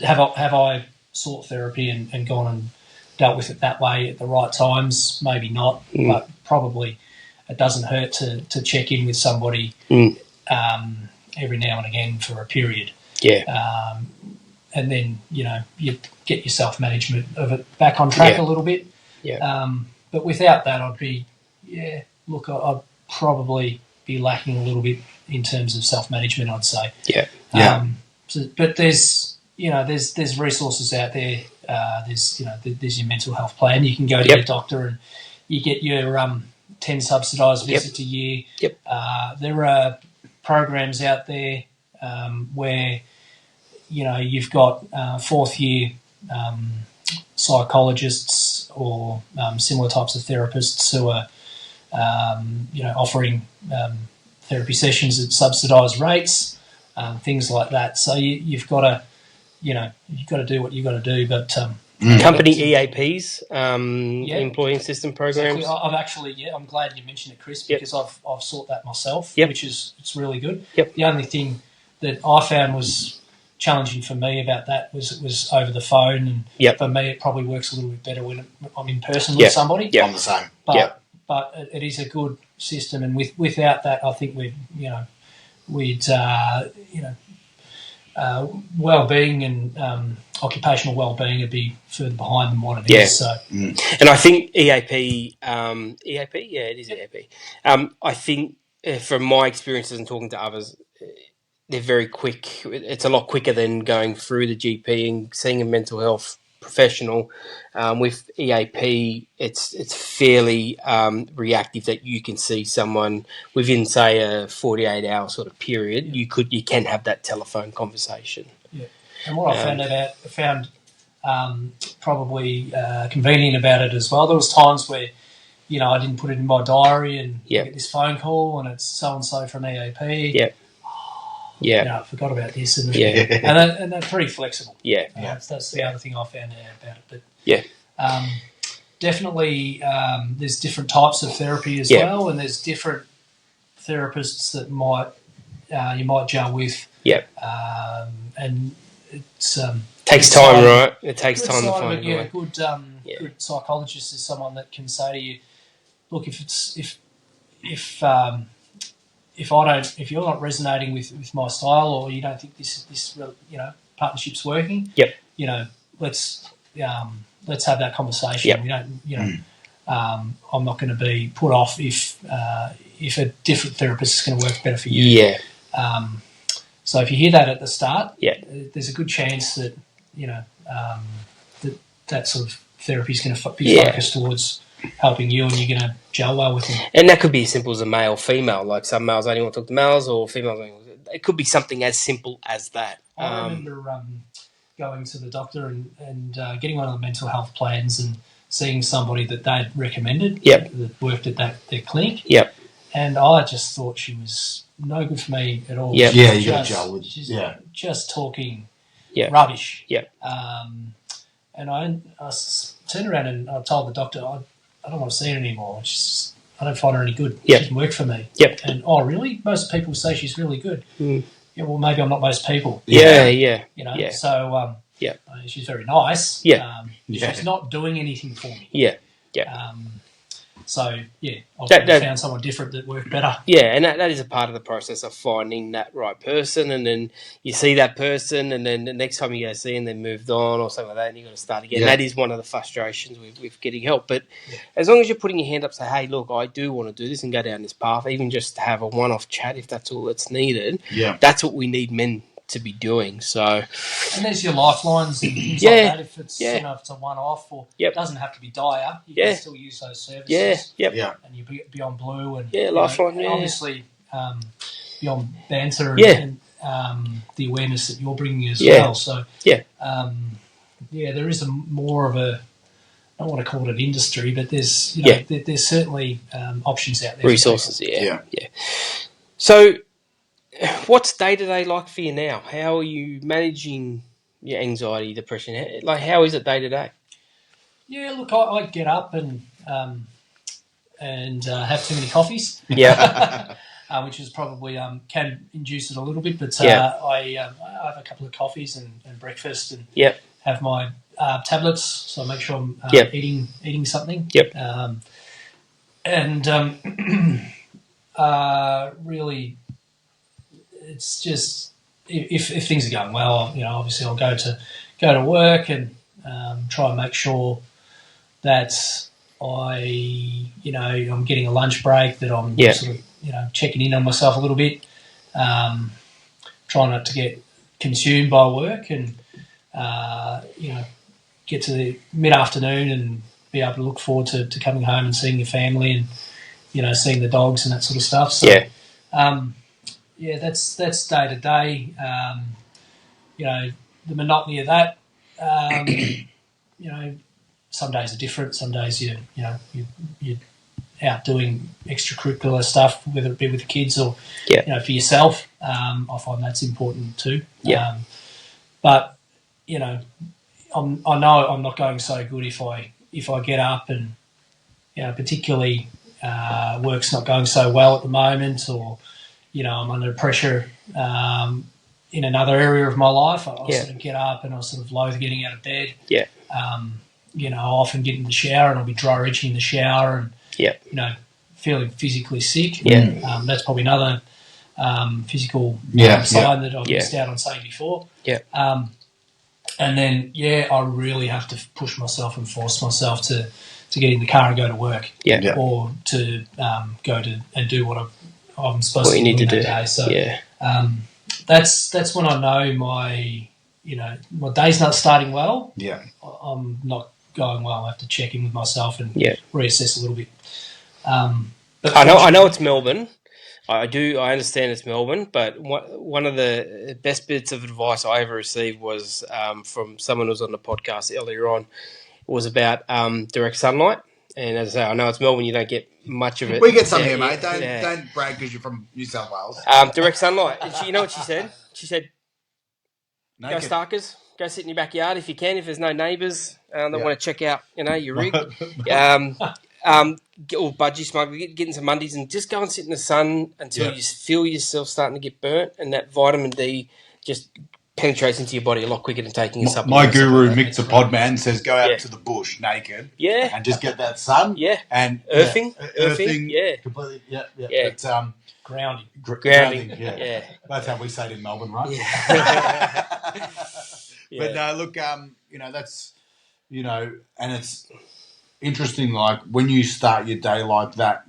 have I sought therapy and gone and dealt with it that way at the right times? Maybe not, but probably it doesn't hurt to check in with somebody every now and again for a period. Yeah. And then, you get your self-management of it back on track a little bit. Yeah. But without that, I'd probably be lacking a little bit in terms of self-management, I'd say. Yeah. But there's resources out there. There's your mental health plan. You can go to your doctor and you get your 10 subsidised visits a year. Yep. There are programs out there where you've got fourth year psychologists or similar types of therapists who are offering therapy sessions at subsidised rates, things like that. So you've got to do what you've got to do. But company EAPs, employee assistance programs. Exactly. I'm glad you mentioned it, Chris, because I've sought that myself, which it's really good. Yep. The only thing that I found was challenging for me about that was over the phone, and for me it probably works a little bit better when I'm in person with somebody. Yeah, I'm the same. But it is a good system, and without that, I think we'd well-being and occupational well-being would be further behind than what it is. So, and I think EAP, it is EAP. I think from my experiences and talking to others, they're very quick. It's a lot quicker than going through the GP and seeing a mental health professional. With EAP, it's fairly reactive that you can see someone within, say, a 48-hour sort of period. You can have that telephone conversation. Yeah, and what I found probably convenient about it as well. There was times where I didn't put it in my diary and I get this phone call and it's so and so from EAP. Yeah. I forgot about this, and they're pretty flexible. That's the other thing I found out about it. But definitely, there's different types of therapy as well, and there's different therapists that you might gel with. And it's takes time, right? It takes time to find it. A good psychologist is someone that can say to you, look, if you're not resonating with my style, or you don't think this partnership's working, let's have that conversation. We don't, I'm not going to be put off if a different therapist is going to work better for you. So if you hear that at the start, there's a good chance that that sort of therapy is going to be focused towards helping you, and you're going to gel well with them. And that could be as simple as a male, female. Like some males only want to talk to males, or females only. It could be something as simple as that. I remember going to the doctor and getting one of the mental health plans and seeing somebody that they'd recommended that worked at their clinic. And I just thought she was no good for me at all. You got to gel with. Just talking rubbish. And I turned around and I told the doctor, I don't want to see her anymore. I don't find her any good. She doesn't work for me. And, oh, really? Most people say she's really good. Yeah, well, maybe I'm not most people. So she's very nice. She's not doing anything for me. I found someone different that worked better. And that is a part of the process of finding that right person, and then you see that person, and then the next time you go see them, they've moved on or something like that, and you've got to start again. That is one of the frustrations with getting help. But as long as you're putting your hand up, say, hey, look, I do want to do this and go down this path, even just to have a one-off chat if that's all that's needed, that's what we need men to be doing. So, and there's your lifelines and things like that. If it's if it's a one-off, or it doesn't have to be dire, you can still use those services. And you be Beyond Blue and Lifeline. Obviously, Beyond Banta and the awareness that you're bringing as well. So there is more of a, I don't want to call it an industry, but there's there's certainly options out there. Resources. So, what's day-to-day like for you now? How are you managing your anxiety, depression? Like, how is it day-to-day? Yeah, look, I get up and have too many coffees. Yeah. Which is probably can induce it a little bit, but Yeah. I have a couple of coffees and breakfast and Yep. have my tablets, so I make sure I'm Yep. eating something. Yep. Really, it's just if things are going well, obviously I'll go to work and try and make sure that I'm getting a lunch break, that I'm sort of checking in on myself a little bit, trying not to get consumed by work, and get to the mid-afternoon and be able to look forward to coming home and seeing your family and seeing the dogs and that sort of stuff. So that's day to day. The monotony of that. Some days are different. Some days you're out doing extracurricular stuff, whether it be with the kids or for yourself. I find that's important too. But I know I'm not going so good if I get up and particularly work's not going so well at the moment, or I'm under pressure in another area of my life. I sort of get up and I sort of loathe getting out of bed. I often get in the shower and I'll be dry reaching in the shower and feeling physically sick. That's probably another physical sign that I've missed out on saying before. And then I really have to push myself and force myself to get in the car and go to work, or to go to and do what I'm supposed to do that day. So that's when I know my day's not starting well. I'm not going well. I have to check in with myself and reassess a little bit. But I know it's Melbourne. I understand it's Melbourne, but one of the best bits of advice I ever received was from someone who was on the podcast earlier on. It was about direct sunlight. And as I say, I know it's Melbourne, you don't get much of it. We get some here, mate. Don't brag because you're from New South Wales. Direct sunlight. And you know what she said? She said, Naked. Go Starkers. Go sit in your backyard if you can, if there's no neighbours that want to check out, your rig. Or budgie smoke, getting some Mondays and just go and sit in the sun until you feel yourself starting to get burnt, and that vitamin D just penetrates into your body a lot quicker than taking a supplement. My guru, Mick the Podman, says go out to the bush naked and just get that sun. And earthing. Completely. It's, grounding. Grounding. That's how we say it in Melbourne, right? But no, look, that's, and it's interesting, like when you start your day like that,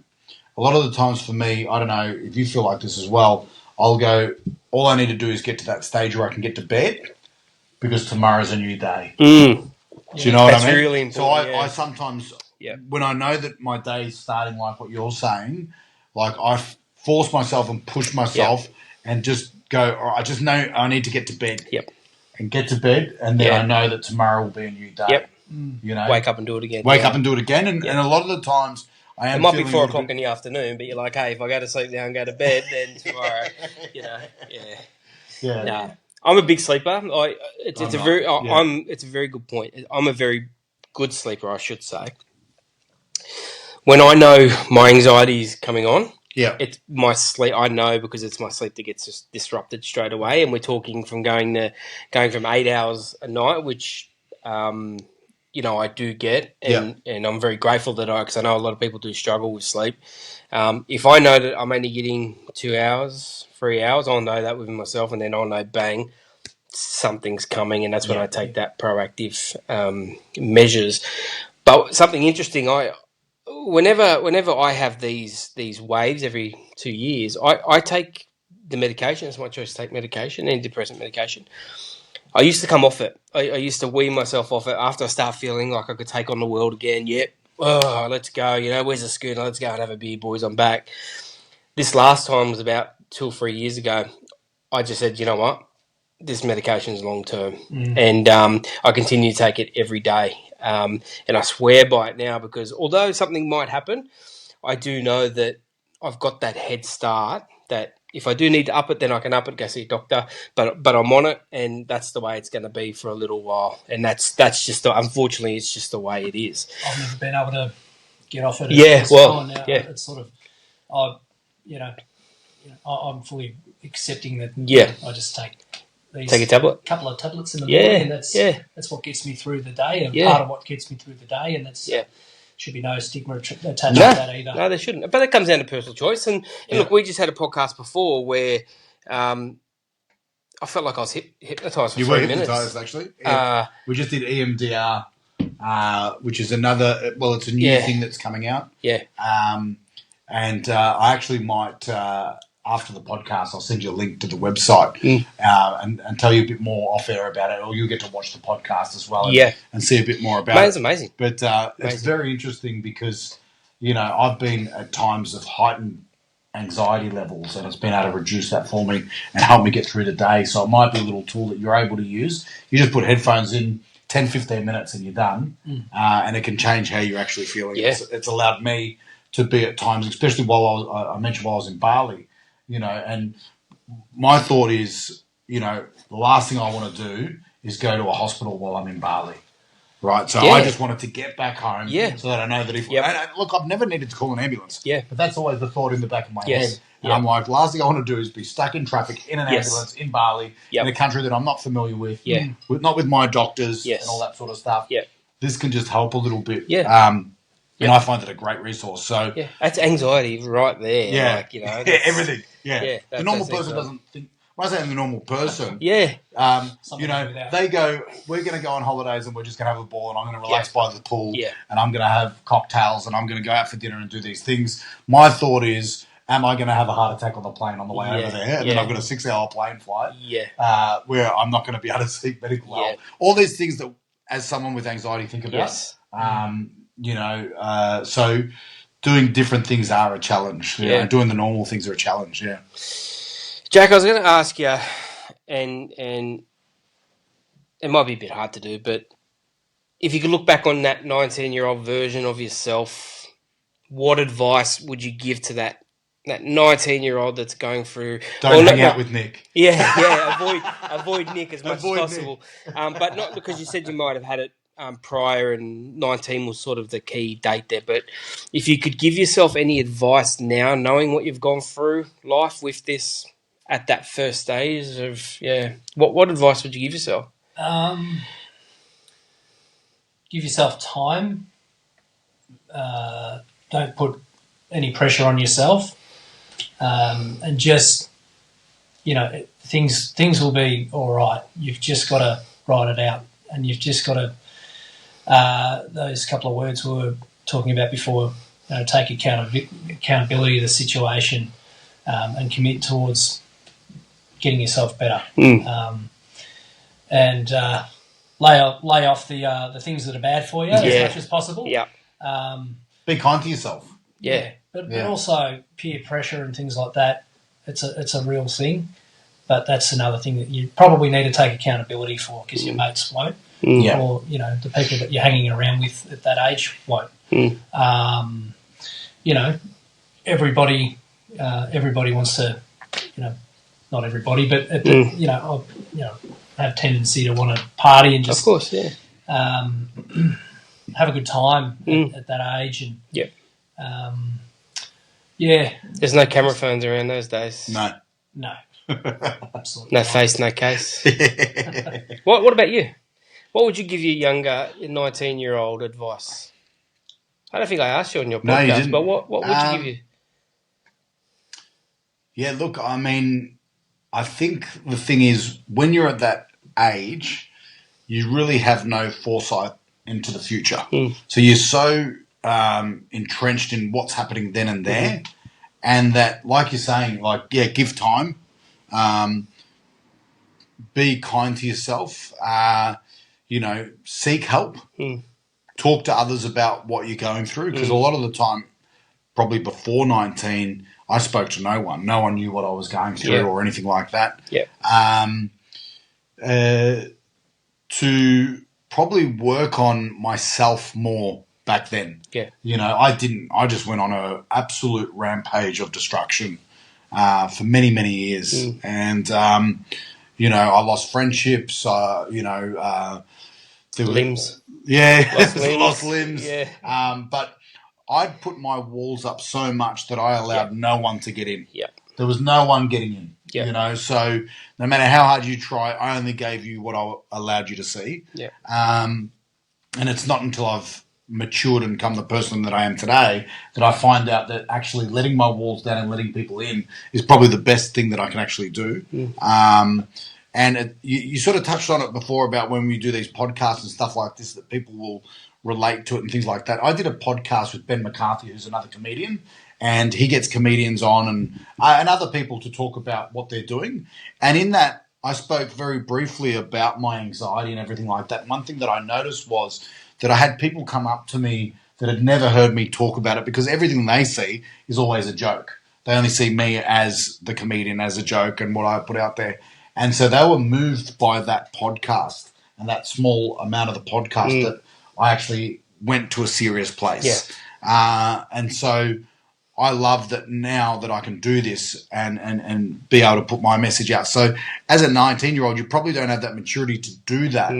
a lot of the times for me, I don't know if you feel like this as well, I'll go, all I need to do is get to that stage where I can get to bed because tomorrow's a new day. Do you know what I mean? That's really important. So I sometimes, when I know that my day is starting like what you're saying, like I force myself and push myself and just go, all right, I just know I need to get to bed. And get to bed, and then I know that tomorrow will be a new day. Wake up and do it again. Wake up and do it again, and a lot of the times I am. It might be 4 o'clock in the afternoon, but you're like, hey, if I go to sleep now and go to bed, then tomorrow, No, I'm a big sleeper. It's a very good point. I'm a very good sleeper, I should say. When I know my anxiety is coming on. It's my sleep. I know because it's my sleep that gets just disrupted straight away, and we're talking from going from 8 hours a night, which I do get, and I'm very grateful that because I know a lot of people do struggle with sleep. If I know that I'm only getting 2 hours, 3 hours, I'll know that within myself, and then I'll know, bang, something's coming, and that's when I take that proactive measures. But something interesting, Whenever I have these waves every 2 years, I take the medication. It's my choice to take medication, antidepressant medication. I used to come off it. I used to wean myself off it after I start feeling like I could take on the world again. Let's go. Where's the schooner? Let's go and have a beer, boys. I'm back. This last time was about 2 or 3 years ago. I just said, you know what? This medication is long term, and I continue to take it every day. And I swear by it now because although something might happen, I do know that I've got that head start that if I do need to up it, then I can up it, go see a doctor. But I'm on it, and that's the way it's going to be for a little while. And that's just unfortunately, it's just the way it is. I've never been able to get off it. Yeah, well, now. yeah. It's sort of, I'm fully accepting that. Yeah. I just take a tablet, couple of tablets in the morning, and that's what gets me through the day, and part of what gets me through the day, and that's should be no stigma attached to that either. No, there shouldn't. But it comes down to personal choice. And look, we just had a podcast before where I felt like I was hypnotised for 3 minutes. You were hypnotised, actually. We just did EMDR, which is another. Well, it's a new thing that's coming out. Yeah. And I actually might. After the podcast, I'll send you a link to the website and tell you a bit more off air about it, or you'll get to watch the podcast as well and see a bit more about it. It's amazing. But it's very interesting because, I've been at times of heightened anxiety levels, and it's been able to reduce that for me and help me get through the day. So it might be a little tool that you're able to use. You just put headphones in, 10, 15 minutes and you're done, and it can change how you're actually feeling. Yeah. It's allowed me to be at times, especially while I mentioned while I was in Bali, and my thought is, the last thing I want to do is go to a hospital while I'm in Bali, right? So I just wanted to get back home so that I know that if... And look, I've never needed to call an ambulance, but that's always the thought in the back of my head. And I'm like, last thing I want to do is be stuck in traffic in an ambulance in Bali, in a country that I'm not familiar with, not with my doctors and all that sort of stuff. This can just help a little bit. And I find it a great resource. So that's anxiety right there. Yeah, everything. The normal person doesn't think. When I say the normal person, Something they go, we're going to go on holidays and we're just going to have a ball and I'm going to relax by the pool and I'm going to have cocktails and I'm going to go out for dinner and do these things. My thought is, am I going to have a heart attack on the plane on the way over there? And then I've got a 6-hour plane flight where I'm not going to be able to seek medical help. All these things that, as someone with anxiety, think about. So doing different things are a challenge. Doing the normal things are a challenge. Yeah. Jack, I was going to ask you, and it might be a bit hard to do, but if you could look back on that 19-year-old version of yourself, what advice would you give to that 19-year-old that's going through? Don't hang out with Nick. Avoid Nick as much as possible. But not because you said you might have had it prior, and 19 was sort of the key date there. But if you could give yourself any advice now, knowing what you've gone through life with this at that first stage of what advice would you give yourself? Give yourself time. Don't put any pressure on yourself, and just things will be all right. You've just got to write it out, and you've just got to. Those couple of words we were talking about before, take accountability of the situation, and commit towards getting yourself better, and lay off the things that are bad for you as much as possible. Be kind to yourself. But also peer pressure and things like that. It's a real thing, but that's another thing that you probably need to take accountability for, because your mates won't. Or the people that you're hanging around with at that age won't. Everybody wants to, not everybody, but have tendency to want to party and just, of course, have a good time at that age, and there's no camera phones around those days. No, absolutely no face, no case. What about you? What would you give your younger 19-year-old advice? I don't think I asked you on your podcast, no, you didn't. But what would you give you? Yeah, look, I mean, I think the thing is, when you're at that age, you really have no foresight into the future. So you're so entrenched in what's happening then and there, and that, like you're saying, give time, be kind to yourself, seek help, talk to others about what you're going through, because a lot of the time, probably before 19, I spoke to no one. No one knew what I was going through or anything like that. To probably work on myself more back then. I didn't. I just went on a absolute rampage of destruction for many, many years. And, you know, I lost friendships, you know. Limbs. Yeah, Lost limbs. limbs. Yeah. But I'd put my walls up so much that I allowed no one to get in. Yep. There was no one getting in. Yep. You know, so no matter how hard you try, I only gave you what I allowed you to see. Yeah. And it's not until I've matured and become the person that I am today that I find out that actually letting my walls down and letting people in is probably the best thing that I can actually do. And you sort of touched on it before about when we do these podcasts and stuff like this, that people will relate to it and things like that. I did a podcast with Ben McCarthy, who's another comedian, and he gets comedians on and other people to talk about what they're doing. And in that, I spoke very briefly about my anxiety and everything like that. One thing that I noticed was that I had people come up to me that had never heard me talk about it, because everything they see is always a joke. They only see me as the comedian, as a joke and what I put out there. And so they were moved by that podcast and that small amount of the podcast that I actually went to a serious place. Yeah. And so I love that now that I can do this and be able to put my message out. So as a 19-year-old, you probably don't have that maturity to do that,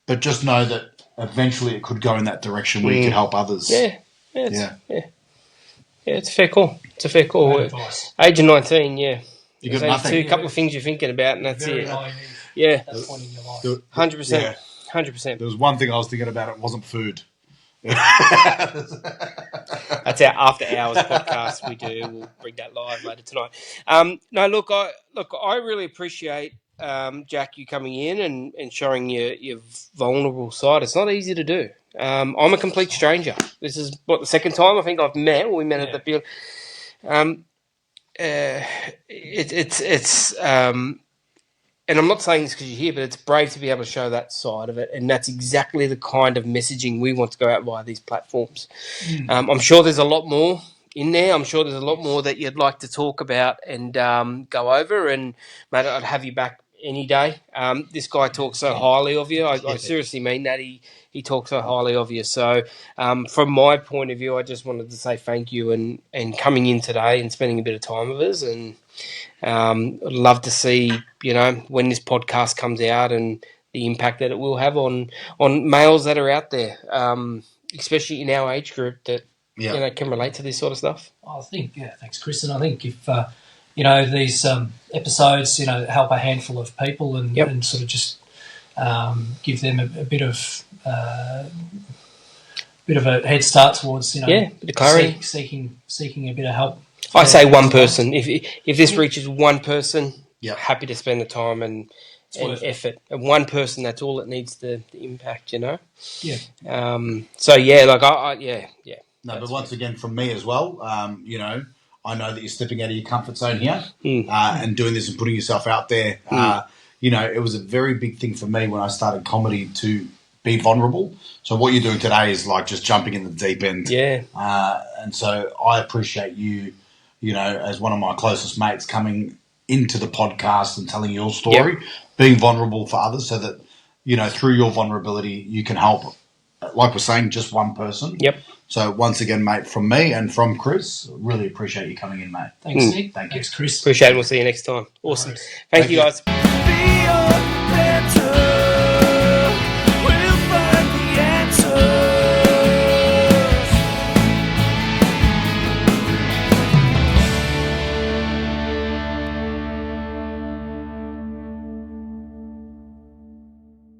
but just know that eventually it could go in that direction where you can help others. Yeah, it's a fair call. It's a fair call. Age of 19, yeah. You got nothing. A couple of things you're thinking about, and that's Very it. naive. Yeah, At that point in your life. 100%. 100%. There was one thing I was thinking about. It wasn't food. That's our after hours podcast we do. We'll bring that live later tonight. No, look, I really appreciate Jack, you coming in and showing your vulnerable side. It's not easy to do. I'm a complete stranger. This is the second time I think I've met. We met at the field. It's and I'm not saying this because you're here, but it's brave to be able to show that side of it, and that's exactly the kind of messaging we want to go out via these platforms. I'm sure there's a lot more in there. I'm sure there's a lot more that you'd like to talk about and go over, and mate, I'd have you back any day. This guy talks so highly of you. I seriously mean that. He talks so highly of you. So from my point of view, I just wanted to say thank you and coming in today and spending a bit of time with us. And I'd love to see, you know, when this podcast comes out and the impact that it will have on males that are out there, especially in our age group that you know, can relate to this sort of stuff. I think, thanks, Chris. And I think if you know, these episodes, you know, help a handful of people and sort of just give them a bit of a head start towards, you know, bit of clarity. seeking a bit of help. I say one person. If this reaches one person, happy to spend the time and effort. And one person, that's all it needs the impact, you know. So No, but once again, from me as well, you know, I know that you're stepping out of your comfort zone here and doing this and putting yourself out there. You know, it was a very big thing for me when I started comedy to be vulnerable. So what you're doing today is like just jumping in the deep end. And so I appreciate you, you know, as one of my closest mates coming into the podcast and telling your story, being vulnerable for others so that, you know, through your vulnerability, you can help, like we're saying, just one person. So once again, mate, from me and from Chris, really appreciate you coming in, mate. Thanks, Nick. Thanks, Chris. Appreciate it. We'll see you next time. Awesome. Thank you, guys. Beyond